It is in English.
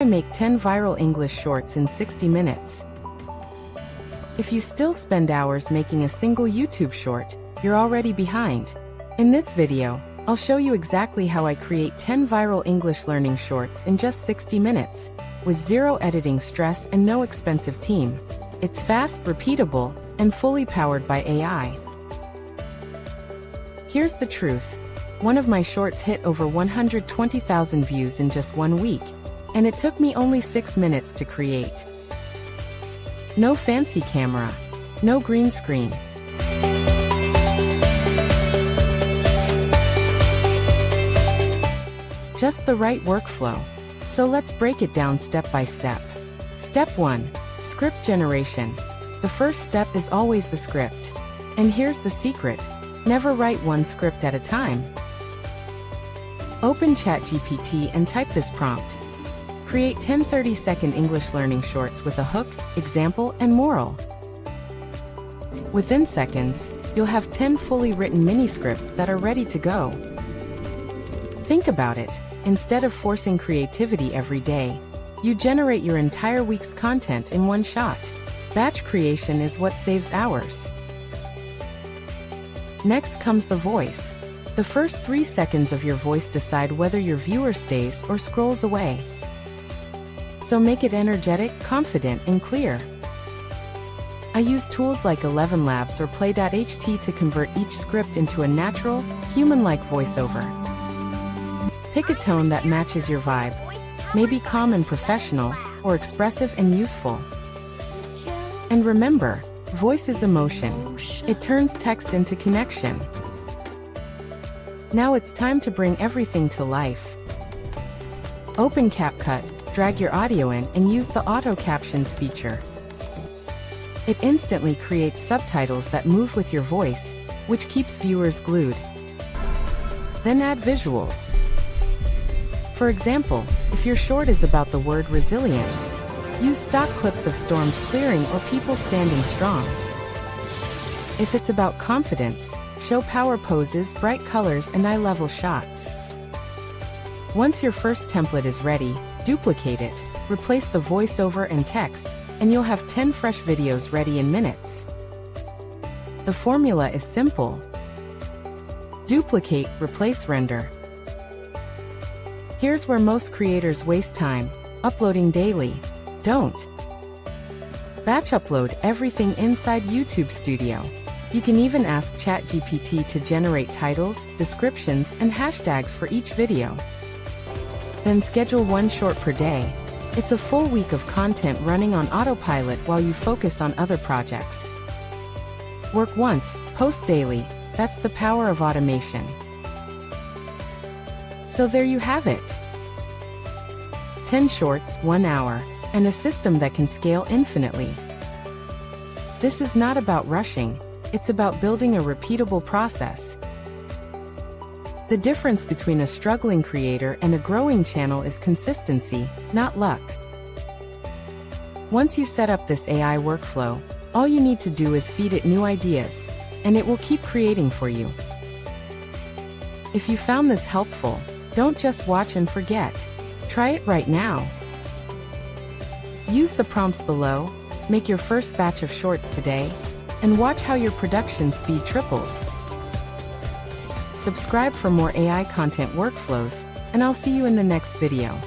I make 10 viral English shorts in 60 minutes. If you still spend hours making a single YouTube short, you're already behind. In this video, I'll show you exactly how I create 10 viral English learning shorts in just 60 minutes, with zero editing stress and no expensive team. It's fast, repeatable, and fully powered by AI. Here's the truth. One of my shorts hit over 120,000 views in just 1 week, and it took me only 6 minutes to create. No fancy camera, no green screen. Just the right workflow. So let's break it down step by step. Step 1. Script generation. The first step is always the script. And here's the secret. Never write one script at a time. Open ChatGPT and type this prompt. Create 10 30-second English learning shorts with a hook, example, and moral. Within seconds, you'll have 10 fully written mini-scripts that are ready to go. Think about it. Instead of forcing creativity every day, you generate your entire week's content in one shot. Batch creation is what saves hours. Next comes the voice. The first 3 seconds of your voice decide whether your viewer stays or scrolls away. So make it energetic, confident, and clear. I use tools like 11 Labs or Play.ht to convert each script into a natural, human-like voiceover. Pick a tone that matches your vibe. Maybe calm and professional, or expressive and youthful. And remember, voice is emotion. It turns text into connection. Now it's time to bring everything to life. Open CapCut, drag your audio in, and use the auto captions feature. It instantly creates subtitles that move with your voice, which keeps viewers glued. Then add visuals. For example, if your short is about the word resilience, use stock clips of storms clearing or people standing strong. If it's about confidence, show power poses, bright colors, and eye-level shots. Once your first template is ready, duplicate it, replace the voiceover and text, and you'll have 10 fresh videos ready in minutes. The formula is simple. Duplicate, replace, render. Here's where most creators waste time: uploading daily. Don't. Batch upload everything inside YouTube Studio. You can even ask ChatGPT to generate titles, descriptions, and hashtags for each video. Then schedule one short per day. It's a full week of content running on autopilot while you focus on other projects. Work once, post daily. That's the power of automation. So there you have it. 10 shorts, 1 hour, and a system that can scale infinitely. This is not about rushing. It's about building a repeatable process. The difference between a struggling creator and a growing channel is consistency, not luck. Once you set up this AI workflow, all you need to do is feed it new ideas, and it will keep creating for you. If you found this helpful, don't just watch and forget. Try it right now. Use the prompts below, make your first batch of shorts today, and watch how your production speed triples. Subscribe for more AI content workflows, and I'll see you in the next video.